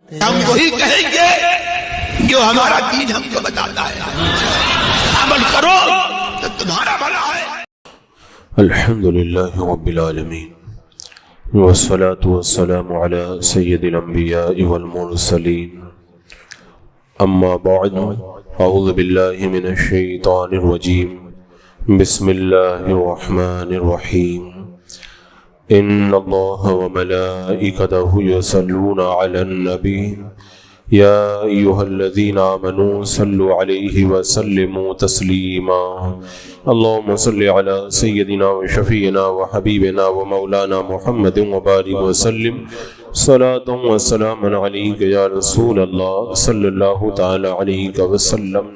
ہم وہی کہیں گے جو ہمارا دین ہم کو بتاتا ہے، عمل کرو تو تمہارا بھلا ہے۔ الحمدللہ رب العالمین والصلاة والسلام على سید الانبیاء والمرسلین، اما بعد، اعوذ باللہ من الشیطان الرجیم، بسم اللہ الرحمن الرحیم، ان اللہ وملائکتہ یصلون علی النبی یا ایہا الذین آمنوا صلوا علیہ وسلموا تسلیما، اللہم صل علی سیدنا وشفیعنا وحبیبنا ومولانا محمد وبارک وسلم صلاۃ وسلاما علیک یا رسول اللہ صلی اللہ تعالی علیہ وسلم،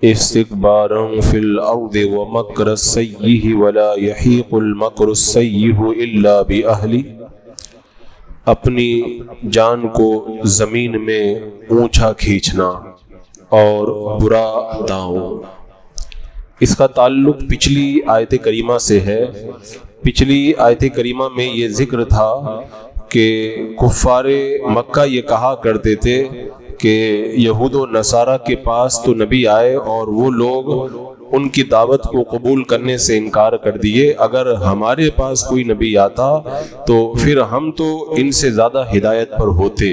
استکبارا فی الارض ومکر السیئ ولا یحیق المکر السیئ الا باہلہ، اپنی جان کو زمین میں اونچا کھینچنا اور برا داؤں۔ اس کا تعلق پچھلی آیت کریمہ سے ہے۔ پچھلی آیت کریمہ میں یہ ذکر تھا کہ کفار مکہ یہ کہا کرتے تھے کہ یہود و نصارہ کے پاس تو نبی آئے اور وہ لوگ ان کی دعوت کو قبول کرنے سے انکار کر دیے، اگر ہمارے پاس کوئی نبی آتا تو پھر ہم تو ان سے زیادہ ہدایت پر ہوتے۔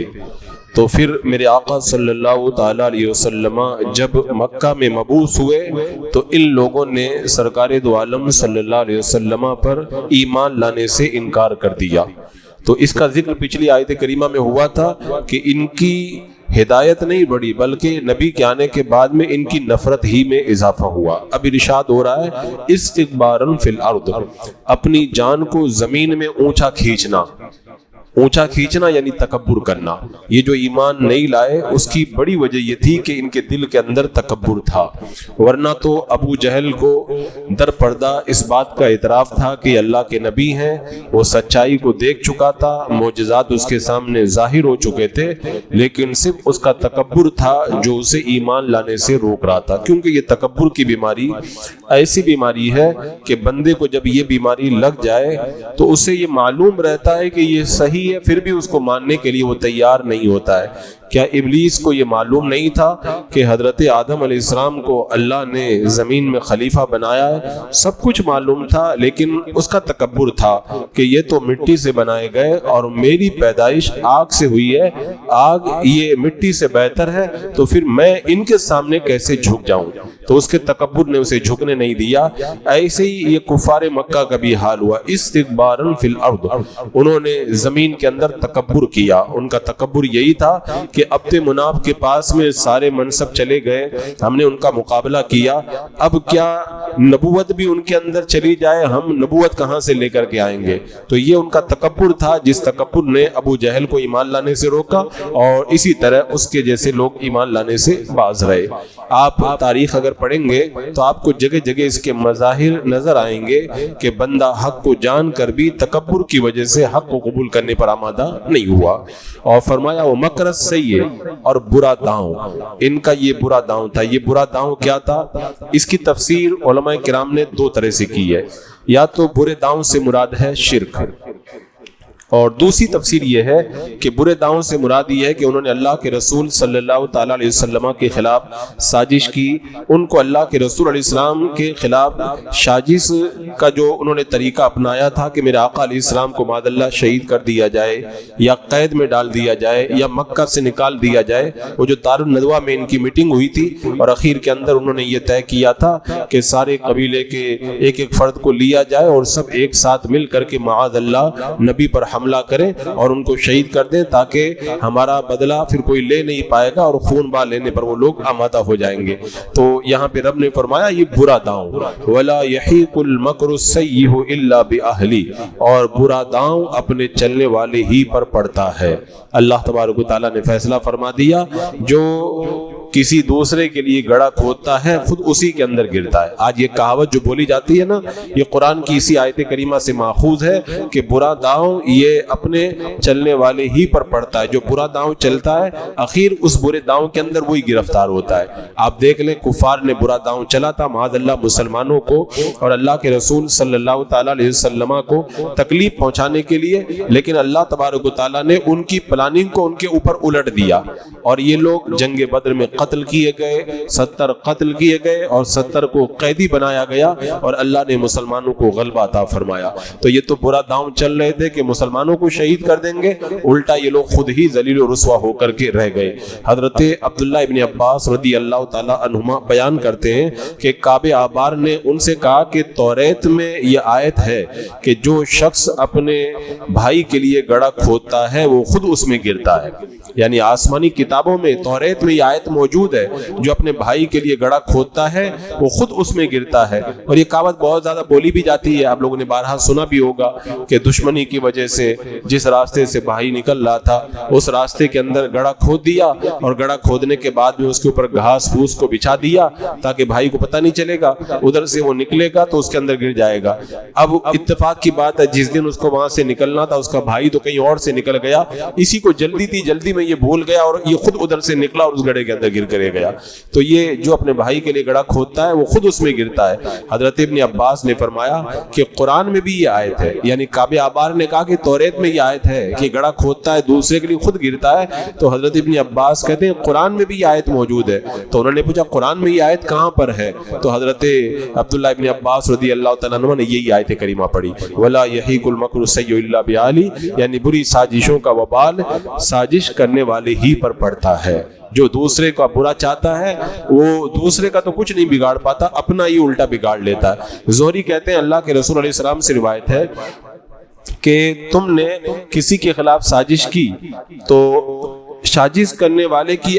تو پھر میرے آقا صلی اللہ تعالی علیہ وسلم جب مکہ میں مبعوث ہوئے تو ان لوگوں نے سرکار دو عالم صلی اللہ علیہ وسلم پر ایمان لانے سے انکار کر دیا۔ تو اس کا ذکر پچھلی آیت کریمہ میں ہوا تھا کہ ان کی ہدایت نہیں بڑھی بلکہ نبی کے آنے کے بعد میں ان کی نفرت ہی میں اضافہ ہوا۔ اب ارشاد ہو رہا ہے استکبارا فی الارض، اپنی جان کو زمین میں اونچا کھینچنا۔ اونچا کھینچنا یعنی تکبر کرنا۔ یہ جو ایمان نہیں لائے اس کی بڑی وجہ یہ تھی کہ ان کے دل کے اندر تکبر تھا، ورنہ تو ابو جہل کو در پردہ اس بات کا اعتراف تھا کہ اللہ کے نبی ہیں، وہ سچائی کو دیکھ چکا تھا، معجزات اس کے سامنے ظاہر ہو چکے تھے، لیکن صرف اس کا تکبر تھا جو اسے ایمان لانے سے روک رہا تھا۔ کیونکہ یہ تکبر کی بیماری ایسی بیماری ہے کہ بندے کو جب یہ بیماری لگ جائے تو اسے یہ معلوم رہتا ہے کہ یہ صحیح ہے، پھر بھی اس کو ماننے کے لیے وہ تیار نہیں ہوتا ہے۔ کیا ابلیس کو یہ معلوم نہیں تھا کہ حضرت آدم علیہ السلام کو اللہ نے زمین میں خلیفہ بنایا ہے؟ سب کچھ معلوم تھا، لیکن اس کا تکبر تھا کہ یہ تو مٹی سے بنائے گئے اور میری پیدائش آگ سے ہوئی ہے، آگ یہ مٹی سے بہتر ہے، تو پھر میں ان کے سامنے کیسے جھک جاؤں؟ تو اس کے تکبر نے اسے جھکنے نہیں دیا۔ ایسے ہی یہ کفار مکہ کا بھی حال ہوا، استکبارا فی الارض، انہوں نے زمین کے اندر تکبر کیا۔ ان کا تکبر یہی تھا کہ عبد مناف کے پاس میں سارے منصب چلے گئے، ہم نے ان کا مقابلہ کیا، اب کیا نبوت بھی ان کے اندر چلی جائے، ہم نبوت کہاں سے لے کر کے آئیں گے؟ تو یہ ان کا تکبر تھا، جس تکبر نے ابو جہل کو ایمان لانے سے روکا، اور اسی طرح اس کے جیسے لوگ ایمان لانے سے باز رہے۔ آپ تاریخ اگر پڑھیں گے تو آپ کو جگہ جگہ اس کے مظاہر نظر آئیں گے کہ بندہ حق کو جان کر بھی تکبر کی وجہ سے حق کو قبول کرنے پر آمادہ نہیں ہوا۔ اور فرمایا وہ مکر السیئ، اور برا داؤں، ان کا یہ برا داؤں تھا۔ یہ برا داؤں کیا تھا؟ اس کی تفسیر علماء کرام نے دو طرح سے کی ہے، یا تو برے داؤں سے مراد ہے شرک، اور دوسری تفسیر یہ ہے کہ برے داؤں سے مراد یہ ہے کہ انہوں نے اللہ کے رسول صلی اللہ تعالی علیہ وسلم کے خلاف سازش کی۔ ان کو اللہ کے رسول علیہ السلام کے خلاف سازش کا جو انہوں نے طریقہ اپنایا تھا کہ میرے آقا علیہ السلام کو معاذ اللہ شہید کر دیا جائے، یا قید میں ڈال دیا جائے، یا مکہ سے نکال دیا جائے۔ وہ جو دار الندوہ میں ان کی میٹنگ ہوئی تھی اور اخیر کے اندر انہوں نے یہ طے کیا تھا کہ سارے قبیلے کے ایک ایک فرد کو لیا جائے اور سب ایک ساتھ مل کر کے معاذ اللہ نبی پر حملہ کریں اور ان کو شہید کر دیں، تاکہ ہمارا بدلہ پھر کوئی لے نہیں پائے گا اور خون بہا لینے پر وہ لوگ آمادہ ہو جائیں گے۔ تو یہاں پہ رب نے فرمایا یہ برا داؤں، ولا یحیق المکر السیئ الا باہلہ، اور برا داؤں اپنے چلنے والے ہی پر پڑتا ہے۔ اللہ تبارک و تعالیٰ نے فیصلہ فرما دیا، جو کسی دوسرے کے لیے گڑھا کھودتا ہے خود اسی کے اندر گرتا ہے۔ آج یہ کہاوت جو بولی جاتی ہے نا، یہ قرآن کی اسی آیت کریمہ سے ماخوذ ہے کہ برا داؤں یہ اپنے چلنے والے ہی پر پڑتا ہے۔ جو برا داؤں چلتا ہے آخر اس برے داؤں کے اندر وہی گرفتار ہوتا ہے۔ آپ دیکھ لیں کفار نے برا داؤں چلا تھا معاذ اللہ مسلمانوں کو اور اللہ کے رسول صلی اللہ تعالیٰ علیہ وسلم کو تکلیف پہنچانے کے لیے، لیکن اللہ تبارک و تعالیٰ نے ان کی پلاننگ کو ان کے اوپر الٹ دیا اور یہ لوگ جنگ بدر میں قتل کیے گئے، 70 قتل کیے گئے اور 70 کو قیدی بنایا گیا اور اللہ نے مسلمانوں کو غلبہ عطا فرمایا۔ تو یہ تو برا داؤں چل رہے تھے کہ مسلمانوں کو شہید کر دیں گے، الٹا یہ لوگ خود ہی ذلیل و رسوا ہو کر کے رہ گئے۔ حضرت عبداللہ ابن عباس رضی اللہ تعالیٰ عنہما بیان کرتے ہیں کہ کعب احبار نے ان سے کہا کہ توریت میں یہ آیت ہے کہ جو شخص اپنے بھائی کے لیے گڑھا کھودتا ہے وہ خود اس میں گرتا ہے۔ یعنی آسمانی کتابوں میں توریت میں یہ آیت موجود ہے، جو اپنے بھائی کے لیے گڑھا کھودتا ہے وہ خود اس میں گرتا ہے۔ اور یہ کہاوت بہت زیادہ بولی بھی جاتی ہے، آپ لوگوں نے بارہا سنا بھی ہوگا کہ دشمنی کی وجہ سے جس راستے سے بھائی نکل رہا تھا اس راستے کے اندر گڑھا کھود دیا اور گڑھا کھودنے کے بعد بھی اس کے اوپر گھاس پھوس کو بچھا دیا تاکہ بھائی کو پتہ نہیں چلے گا، ادھر سے وہ نکلے گا تو اس کے اندر گر جائے گا۔ اب اتفاق کی بات ہے جس دن اس کو وہاں سے نکلنا تھا اس کا بھائی تو کہیں اور سے نکل گیا، اسی کو جلدی تھی، جلدی میں یہ بھول گیا اور یہ خود ادھر سے نکلا اور اس گڑھے کے اندر گر کر گیا۔ تو یہ جو اپنے بھائی کے لیے گڑھا کھودتا ہے وہ خود اس میں گرتا ہے۔ حضرت ابن عباس نے فرمایا کہ قرآن میں بھی یہ آیت ہے، یعنی کعب احبار نے کہا کہ توریت میں یہ آیت ہے کہ گڑھا کھودتا ہے دوسرے کے لیے خود گرتا ہے، تو حضرت ابن عباس کہتے ہیں قرآن میں بھی یہ آیت موجود ہے۔ تو انہوں نے پوچھا قرآن میں یہ آیت کہاں پر ہے؟ تو حضرت عبداللہ ابن عباس رضی اللہ تعالیٰ عنہ نے یہی آیت کریمہ پڑھی، وَلَا يَحِيقُ الْمَكْرُ السَّيِّئُ إِلَّا بِأَهْلِهِ، یعنی بری سازشوں کا وبال سازش کرنے والے ہی پر پڑتا ہے۔ جو دوسرے کا برا چاہتا ہے وہ دوسرے کا تو کچھ نہیں بگاڑ پاتا، اپنا ہی الٹا بگاڑ لیتا ہے۔ زہری کہتے ہیں اللہ کے رسول علیہ السلام سے روایت ہے کہ تم نے کسی کے خلاف سازش کی تو سازش کرنے والے کی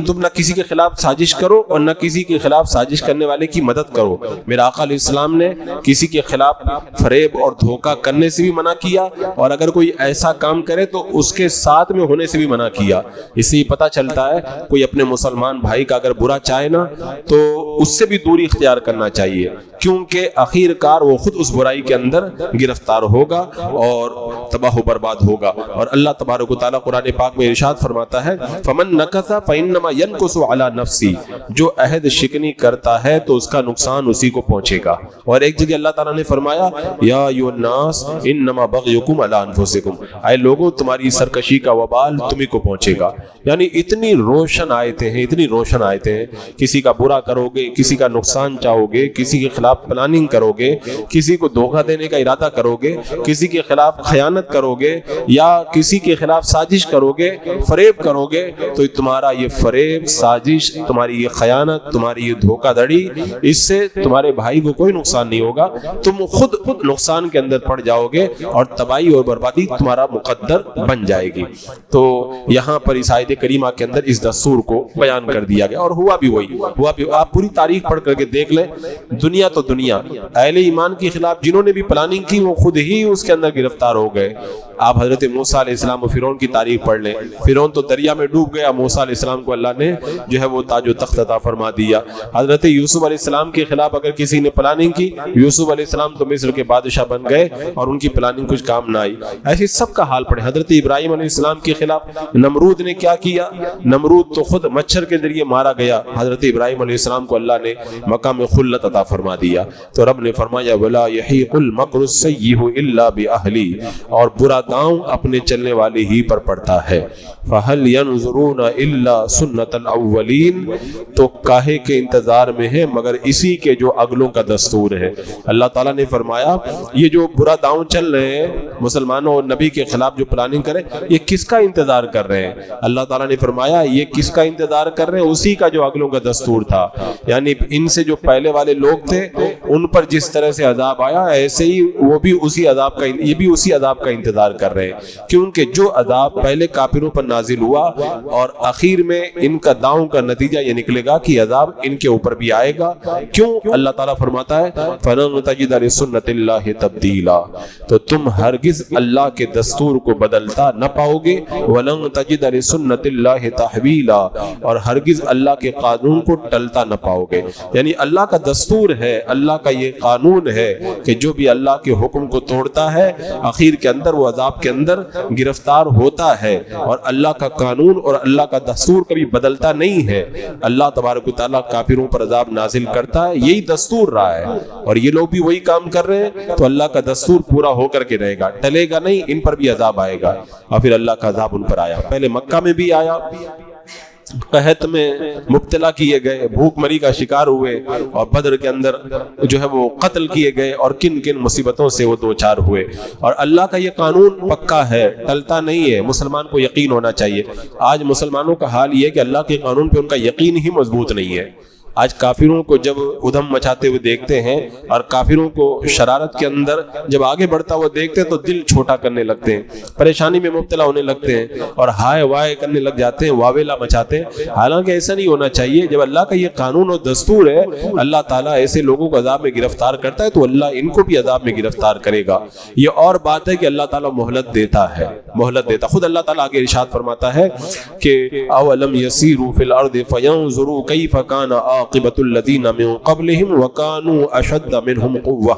تم نہ کسی کے خلاف سازش کرو اور نہ کسی کے خلاف سازش کرنے والے کی مدد کرو۔ میرا آقا علیہ السلام نے کسی کے خلاف فریب اور دھوکہ کرنے سے بھی منع کیا اور اگر کوئی ایسا کام کرے تو اس کے ساتھ میں ہونے سے بھی منع کیا۔ اس سے پتہ چلتا ہے کوئی اپنے مسلمان بھائی کا اگر برا چاہے نا تو اس سے بھی دوری اختیار کرنا چاہیے، کیونکہ آخر کار وہ خود اس برائی کے اندر گرفتار ہوگا اور تباہ و برباد ہوگا۔ اور اللہ تبارک و تعالیٰ قرآن پاک میں ارشاد فرماتا ہے فَمَن نَكَثَ فَإِنَّمَا يَنْكُثُ عَلَى نَفْسِهِ، جو عہد شکنی کرتا ہے تو اس کا نقصان اسی کو پہنچے گا۔ اور ایک جگہ اللہ تعالیٰ نے فرمایا یا ایھا الناس انما بغیکم علی انفسکم، اے لوگوں تمہاری سرکشی کا وبال تمہیں کو پہنچے گا۔ یعنی اتنی روشن آیتیں ہیں، اتنی روشن آیتیں ہیں، کسی کا برا کرو گے، کسی کا نقصان چاہو گے، کسی کے خلاف پلاننگ کرو گے، کسی کو دھوکہ دینے کا ارادہ کرو گے، کسی کے خلاف خیانت کرو گے یا کسی کے خلاف سازش کرو گے، فریب کرو گے، تو تمہارا یہ فریب، سازش، تمہاری یہ خیانت، تمہاری یہ دھوکہ دڑی، اس سے تمہارے بھائی کو کوئی نقصان نہیں ہوگا، تم خود نقصان کے اندر پڑ جاؤ گے اور تباہی اور بربادی تمہارا مقدر بن جائے گی۔ تو یہاں پر اس آیت کریمہ کے اندر اس دستور کو بیان کر دیا گیا اور ہوا بھی وہی ہوا بھی۔ آپ پوری تاریخ پڑھ کر کے دیکھ لیں، دنیا تو دنیا، اہل ایمان کے خلاف جنہوں نے بھی پلاننگ کی وہ خود ہی اس کے اندر گرفتار ہو گئے۔ آپ حضرت موسیٰ علیہ السلام و فرعون کی تاریخ پڑھ لیں، فرعون تو دریا میں ڈوب گیا، موسیٰ علیہ السلام کو اللہ نے جو ہے وہ تاج و تخت عطا فرما دیا۔ حضرت یوسف علیہ السلام کے خلاف اگر کسی نے پلاننگ کی، یوسف علیہ السلام تو مصر کے بادشاہ بن گئے اور ان کی پلاننگ کچھ کام نہ آئی۔ ایسے سب کا حال پڑے۔ حضرت ابراہیم علیہ السلام کے خلاف نمرود نے کیا کیا؟ نمرود تو خود مچھر کے ذریعے مارا گیا، حضرت ابراہیم علیہ السلام کو اللہ نے مقام خلت عطا فرما دیا۔ تو رب نے فرمایا وَلَا يَحِيقُ الْمَكْرُ السَّيِّئُ إِلَّا بِأَهْلِهِ، اور برا داؤں اپنے چلنے والے ہی پر پڑتا ہے۔ فَهَلْ يَنظُرُونَ إِلَّا سُنَّةَ الْأَوَّلِينَ، تو کاہے کے انتظار میں ہے مگر اسی کے جو اگلوں کا دستور ہے۔ اللہ تعالیٰ نے فرمایا یہ جو برا داؤں چل رہے ہیں مسلمانوں اور نبی کے خلاف جو پلاننگ کریں، یہ کس کا انتظار کر رہے ہیں؟ اللہ تعالیٰ نے فرمایا یہ کس کا انتظار کر رہے ہیں؟ اسی کا جو اگلوں کا دستور تھا۔ یعنی ان سے جو پہلے والے لوگ تھے ان پر جس طرح سے عذاب آیا ایسے ہی وہ بھی اسی عذاب کا، یہ بھی بھی اسی عذاب کا انتظار کر رہے ہیں، کیونکہ جو عذاب پہلے کافروں پر نازل ہوا اور آخر میں ان کا داؤں کا نتیجہ یہ نکلے گا کہ عذاب ان کے اوپر بھی آئے گا۔ کیوں؟ اللہ تعالیٰ فرماتا ہے فَلَن تَجِدَ لِسُنَّتِ اللَّهِ تَبْدِيلًا، تو تم ہرگز اللہ کے دستور کو بدلتا نہ پاؤ گے، وَلَن تَجِدَ لِسُنَّتِ اللَّهِ تَحْوِيلًا، اور ہرگز اللہ کے قانون کو ٹلتا نہ پاؤ گے۔ یعنی اللہ کا دستور ہے، اللہ کا یہ قانون ہے کہ جو بھی اللہ کے حکم کو توڑتا ہے آخر کے اندر وہ عذاب کے اندر گرفتار ہوتا ہے، اور اللہ کا قانون اور اللہ کا دستور کبھی بدلتا نہیں ہے۔ اللہ تبارک و تعالیٰ کافروں پر عذاب نازل کرتا ہے، یہی دستور رہا ہے، اور یہ لوگ بھی وہی کام کر رہے ہیں، تو اللہ کا دستور پورا ہو کر کے رہے گا، ٹلے گا نہیں، ان پر بھی عذاب آئے گا۔ اور پھر اللہ کا عذاب ان پر آیا، پہلے مکہ میں بھی آیا، قحط میں مبتلا کیے گئے، بھوک مری کا شکار ہوئے، اور بدر کے اندر جو ہے وہ قتل کیے گئے، اور کن کن مصیبتوں سے وہ دوچار ہوئے۔ اور اللہ کا یہ قانون پکا ہے، ٹلتا نہیں ہے، مسلمان کو یقین ہونا چاہیے۔ آج مسلمانوں کا حال یہ ہے کہ اللہ کے قانون پہ ان کا یقین ہی مضبوط نہیں ہے۔ آج کافروں کو جب ادھم مچاتے ہوئے دیکھتے ہیں اور کافروں کو شرارت کے اندر جب آگے بڑھتا ہوا دیکھتے ہیں تو دل چھوٹا کرنے لگتے ہیں، پریشانی میں مبتلا ہونے لگتے ہیں، اور ہائے وائے کرنے لگ جاتے ہیں، واویلا مچاتے ہیں۔ حالانکہ ایسا نہیں ہونا چاہیے۔ جب اللہ کا یہ قانون اور دستور ہے، اللہ تعالیٰ ایسے لوگوں کو عذاب میں گرفتار کرتا ہے تو اللہ ان کو بھی عذاب میں گرفتار کرے گا۔ یہ اور بات ہے کہ اللہ تعالیٰ مہلت دیتا ہے، مہلت دیتا۔ خود اللہ تعالیٰ آگے ارشاد فرماتا ہے کہ اولم یسیروا فی الارض فینظروا کیف کان عاقبۃ الذین من قبلہم وکانوا اشد منہم قوہ،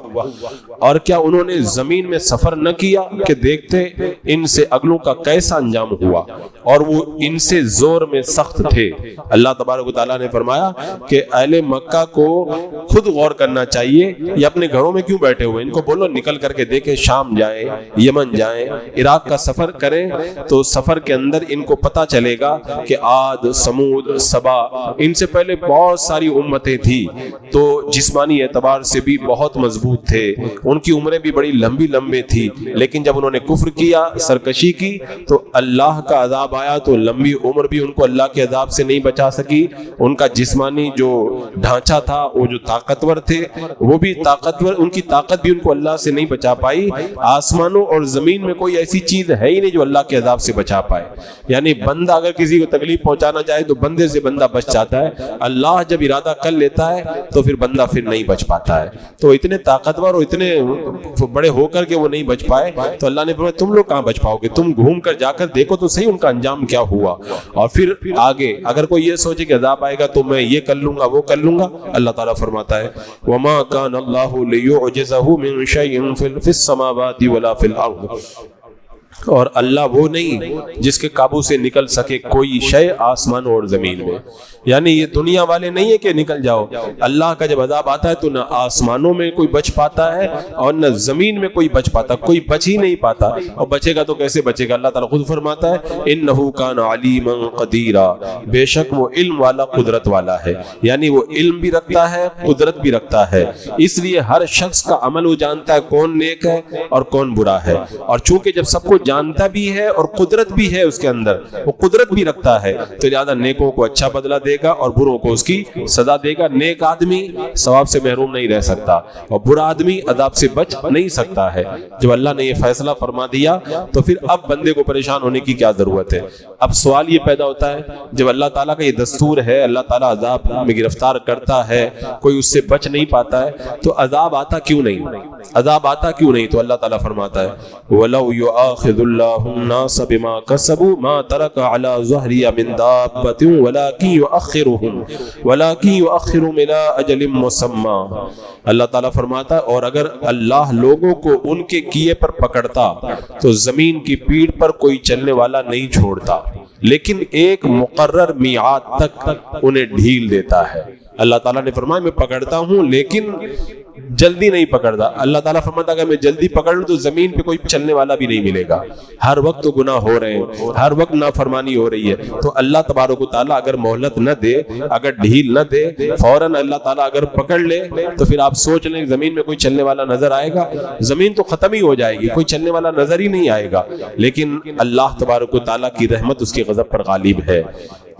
اور کیا انہوں نے زمین میں سفر نہ کیا کہ دیکھتے ان سے اگلوں کا کیسا انجام ہوا، اور وہ ان سے زور میں سخت تھے۔ اللہ تبارک و تعالیٰ نے فرمایا کہ اہل مکہ کو خود غور کرنا چاہیے، یہ اپنے گھروں میں کیوں بیٹھے ہوئے، ان کو بولو نکل کر کے دیکھیں، شام جائیں، یمن جائیں، عراق کا سفر کریں، تو سفر کے اندر ان کو پتہ چلے گا کہ عاد، سمود، سبا، ان سے پہلے بہت ساری امتیں تھی، تو جسمانی اعتبار سے بھی بہت مضبوط تھے، ان کی عمریں بھی بڑی لمبی لمبی تھی، لیکن جب انہوں نے کفر کیا، سرکشی کی، تو اللہ کا عذاب آیا، تو لمبی عمر بھی ان کو اللہ کے عذاب سے نہیں بچا سکی۔ ان کا جسمانی جو ڈھانچہ تھا، وہ جو طاقتور تھے، وہ بھی طاقتور، ان کی طاقت بھی ان کو اللہ سے نہیں بچا پائی۔ آسمانوں اور زمین میں کوئی ایسی چیز ہے ہی نہیں جو اللہ کے عذاب سے بچا پائے۔ یعنی بندہ اگر کسی کو تکلیف پہنچانا چاہے تو بندے سے بندہ بچ جاتا ہے، اللہ جب ارادہ کر لیتا ہے تو پھر بندہ پھر نہیں بچ پاتا ہے۔ تو اتنے طاقتور اور اتنے بڑے ہو کر کے وہ نہیں بچ پائے، تو اللہ نے فرمایا تم لوگ کہاں بچ پاؤ گے، تم گھوم کر جا کر دیکھو تو صحیح ان کا انجام کیا ہوا۔ اور پھر آگے اگر کوئی یہ سوچے کہ عذاب آئے گا تو میں یہ کر لوں گا وہ کر لوں گا، اللہ تعالیٰ فرماتا ہے وَمَا كَانَ اللَّهُ لِيُعْجِزَهُ مِن شَيْءٍ فِي السَّمَاوَاتِ وَلَا فِي الْأَرْضِ، اور اللہ وہ نہیں جس کے قابو سے نکل سکے کوئی شے آسمان اور زمین میں۔ یعنی یہ دنیا والے نہیں ہے کہ نکل جاؤ، اللہ کا جب عذاب آتا ہے تو نہ آسمانوں میں کوئی بچ پاتا ہے اور نہ زمین میں کوئی بچ پاتا، کوئی بچ ہی نہیں پاتا، اور بچے گا تو کیسے بچے گا؟ اللہ تعالیٰ خود فرماتا ہے انہ کان علیما قدیرا، بے شک وہ علم والا، قدرت والا ہے۔ یعنی وہ علم بھی رکھتا ہے، قدرت بھی رکھتا ہے، اس لیے ہر شخص کا عمل وہ جانتا ہے کون نیک ہے اور کون برا ہے۔ اور چونکہ جب سب کو جانتا بھی ہے اور قدرت بھی ہے اس کے اندر، وہ قدرت بھی رکھتا ہے، تو لہٰذا نیکوں کو اچھا بدلہ دے گا اور بروں کو اس کی سزا دے گا۔ نیک آدمی ثواب سے محروم نہیں رہ سکتا اور برا آدمی عذاب سے بچ نہیں سکتا ہے۔ جب اللہ نے یہ فیصلہ فرما دیا تو پھر اب بندے کو پریشان ہونے کی کیا ضرورت ہے؟ اب سوال یہ پیدا ہوتا ہے جب اللہ تعالیٰ کا یہ دستور ہے، اللہ تعالیٰ عذاب میں گرفتار کرتا ہے، کوئی اس سے بچ نہیں پاتا ہے، تو عذاب آتا کیوں نہیں؟ عذاب آتا کیوں نہیں؟ تو اللہ تعالیٰ فرماتا ہے وَلَوْ يُؤَاخِذُ اللَّهُ النَّاسَ بِمَا كَسَبُوا مَا تَرَكَ عَلَى ظَهْرِهَا مِن دَابَّةٍ وَلَكِنْ يُؤَخِّرُهُمْ إِلَى أَجَلٍ مُّسَمًّى۔ اللہ تعالیٰ فرماتا ہے اور اگر اللہ لوگوں کو ان کے کیے پر پکڑتا تو زمین کی پیٹھ پر کوئی چلنے والا نہیں چھوڑتا، لیکن ایک مقرر میعاد تک انہیں ڈھیل دیتا ہے۔ اللہ تعالیٰ نے فرمایا میں پکڑتا ہوں لیکن جلدی نہیں پکڑتا۔ اللہ تعالیٰ فرماتا ہے کہ میں جلدی پکڑ لوں تو زمین پہ کوئی چلنے والا بھی نہیں ملے گا، ہر وقت تو گناہ ہو رہے ہیں، ہر وقت نافرمانی ہو رہی ہے۔ تو اللہ تبارک و تعالیٰ اگر مہلت نہ دے، اگر ڈھیل نہ دے، فوراً اللہ تعالیٰ اگر پکڑ لے تو پھر آپ سوچ لیں زمین میں کوئی چلنے والا نظر آئے گا؟ زمین تو ختم ہی ہو جائے گی، کوئی چلنے والا نظر ہی نہیں آئے گا۔ لیکن اللہ تبارک و تعالیٰ کی رحمت اس کے غضب پر غالب ہے۔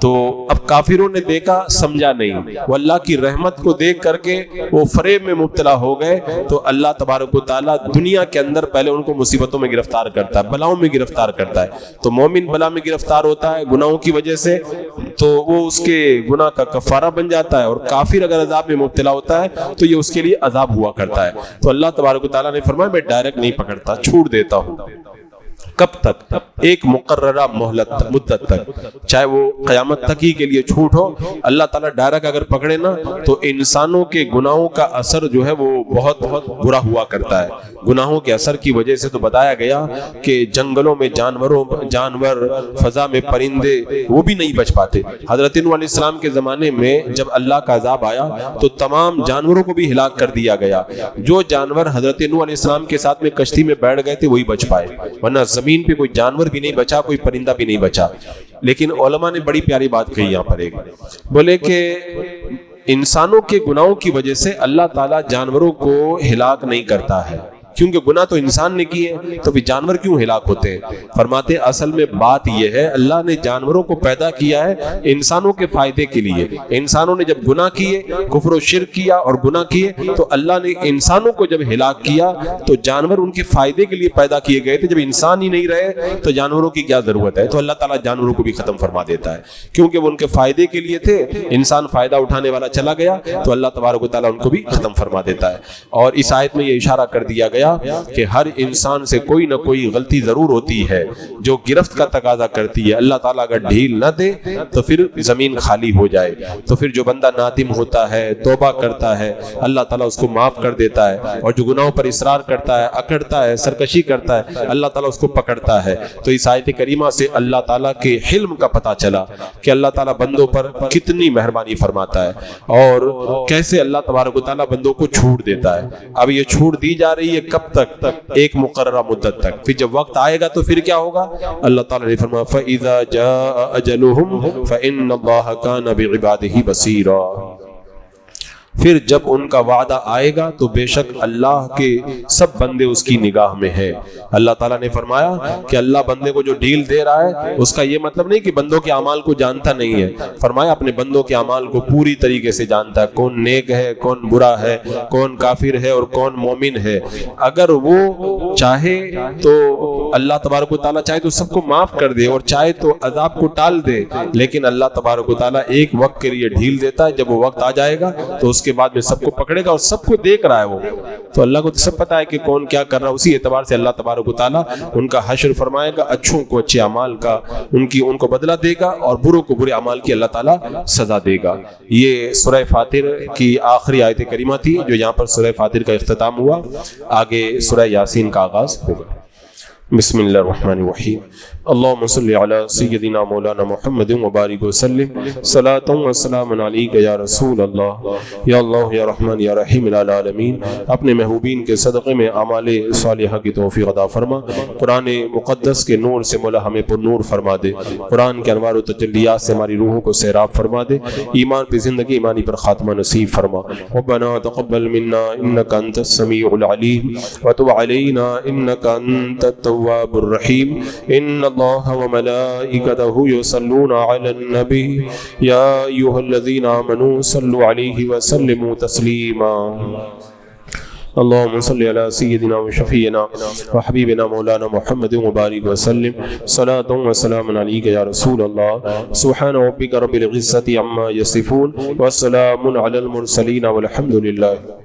تو اب کافروں نے دیکھا سمجھا نہیں، وہ اللہ کی رحمت کو دیکھ کر کے وہ فریب میں مبتلا ہو گئے، تو اللہ تبارک و تعالیٰ دنیا کے اندر پہلے ان کو مصیبتوں میں گرفتار کرتا ہے، بلاؤں میں گرفتار کرتا ہے۔ تو مومن بلا میں گرفتار ہوتا ہے گناہوں کی وجہ سے تو وہ اس کے گناہ کا کفارہ بن جاتا ہے، اور کافر اگر عذاب میں مبتلا ہوتا ہے تو یہ اس کے لیے عذاب ہوا کرتا ہے۔ تو اللہ تبارک و تعالیٰ نے فرمایا میں ڈائریکٹ نہیں پکڑتا، چھوڑ دیتا ہوں۔ کب تک؟ ایک مقررہ مدت تک، چاہے وہ قیامت تک ہی کے لیے چھوٹ ہو۔ اللہ تعالیٰ ڈائریکٹ اگر پکڑے نا تو انسانوں کے گناہوں کا اثر جو ہے وہ بہت برا ہوا کرتا ہے۔ گناہوں کے اثر کی وجہ سے تو بتایا گیا کہ جنگلوں میں جانور، فضا میں پرندے وہ بھی نہیں بچ پاتے۔ حضرت نوح علیہ السلام کے زمانے میں جب اللہ کا عذاب آیا تو تمام جانوروں کو بھی ہلاک کر دیا گیا۔ جو جانور حضرت نوح علیہ السلام کے ساتھ میں کشتی میں بیٹھ گئے تھے وہی بچ پائے، ورنہ زمین پہ کوئی جانور بھی نہیں بچا، کوئی پرندہ بھی نہیں بچا۔ لیکن علماء نے بڑی پیاری بات کہی یہاں پر، ایک بولے کہ انسانوں کے گناہوں کی وجہ سے اللہ تعالیٰ جانوروں کو ہلاک نہیں کرتا ہے، کیونکہ گناہ تو انسان نے کیے، تو بھی جانور کیوں ہلاک ہوتے ہیں؟ فرماتے ہیں اصل میں بات یہ ہے اللہ نے جانوروں کو پیدا کیا ہے انسانوں کے فائدے کے لیے۔ انسانوں نے جب گناہ کیے، کفر و شرک کیا اور گناہ کیے، تو اللہ نے انسانوں کو جب ہلاک کیا تو جانور ان کے فائدے کے لیے پیدا کیے گئے تھے۔ جب انسان ہی نہیں رہے تو جانوروں کی کیا ضرورت ہے؟ تو اللہ تعالیٰ جانوروں کو بھی ختم فرما دیتا ہے، کیونکہ وہ ان کے فائدے کے لیے تھے۔ انسان فائدہ اٹھانے والا چلا گیا تو اللہ تبارک و تعالیٰ ان کو بھی ختم فرما دیتا ہے۔ اور اس آیت میں یہ اشارہ کر دیا گیا کہ ہر انسان سے کوئی نہ کوئی غلطی ضرور ہوتی ہے جو گرفت کا تقاضا کرتی ہے۔ اللہ تعالیٰ اگر ڈھیل نہ دے تو پھر زمین خالی ہو جائے، تو پھر جو بندہ نادم ہوتا ہے، توبہ کرتا ہے، اللہ تعالیٰ اس کو معاف کر دیتا ہے، اور جو گناہوں پر اصرار کرتا ہے، اکڑتا ہے، سرکشی کرتا ہے، اللہ تعالیٰ اس کو پکڑتا ہے۔ تو اس آیت کریمہ سے اللہ تعالیٰ کے حلم کا پتہ چلا کہ اللہ تعالیٰ بندوں پر کتنی مہربانی فرماتا ہے، اور کیسے اللہ تبارک و تعالیٰ بندوں کو چھوٹ دیتا ہے۔ اب یہ چھوٹ دی جا رہی ہے کب تک؟ ایک مقررہ مدت تک۔ پھر جب وقت آئے گا تو پھر کیا ہوگا؟ اللہ تعالیٰ نے فرمایا فَإِذَا جَاءَ أَجَلُهُمْ فَإِنَّ اللَّهَ كَانَ بِعِبَادِهِ بَصِيرًا۔ پھر جب ان کا وعدہ آئے گا تو بے شک اللہ کے سب بندے اس کی نگاہ میں ہیں۔ اللہ تعالیٰ نے فرمایا کہ اللہ بندے کو جو ڈیل دے رہا ہے اس کا یہ مطلب نہیں کہ بندوں کے اعمال کو جانتا نہیں ہے۔ فرمایا اپنے بندوں کے اعمال کو پوری طریقے سے جانتا ہے، کون نیک ہے، کون برا ہے، کون کافر ہے اور کون مومن ہے۔ اگر وہ چاہے تو اللہ تبارک و تعالیٰ چاہے تو سب کو معاف کر دے، اور چاہے تو عذاب کو ٹال دے، لیکن اللہ تبارک و تعالیٰ ایک وقت کے لیے ڈھیل دیتا ہے۔ جب وہ وقت آ جائے گا تو اس کے بعد میں سب کو پکڑے گا، اور سب کو دیکھ رہا ہے وہ، تو اللہ کو تو سب پتا ہے کہ کون کیا کر رہا ہے۔ اسی اعتبار سے اللہ تبارک و تعالیٰ ان کا حشر فرمائے گا، اچھوں کو اچھے اعمال کا ان کو بدلہ دے گا، اور بروں کو برے اعمال کی اللہ تعالیٰ سزا دے گا۔ یہ سورہ فاطر کی آخری آیت کریمہ تھی جو یہاں پر سورہ فاطر کا اختتام ہوا۔ آگے سورہ یاسین کا آغاز ہوگا۔ بسم اللہ الرحمن الرحیم۔ اللہم صلی علی سیدنا مولانا محمد وبارک وسلم، صلاۃ و سلام علیک یا رسول اللہ، یا اللہ یا رحمان یا رحیم العالمین۔ اپنے محبوبین کے صدقے میں اعمال صالحہ کی توفیق عطا فرما، قرآن مقدس کے نور سے مولا ہمیں پر نور فرما دے، قرآن کے انوار و تجلیات سے ہماری روحوں کو سیراب فرما دے، ایمان پہ زندگی، ایمانی پر خاتمہ نصیب فرما۔ ربنا تقبل منا انک انت السمیع العلیم وتب علینا انک انت التواب الرحیم۔ ان اللہ وملائکته یصلون علی النبی یا ایھا الذین آمنوا صلوا علیہ وسلموا تسلیما۔ اللهم صل على سيدنا وشفينا وحبيبنا مولانا محمد وبارك وسلم، صلاة وسلام عليك يا رسول الله۔ سبحان ربك رب العزة عما يصفون، والسلام على المرسلين، والحمد لله۔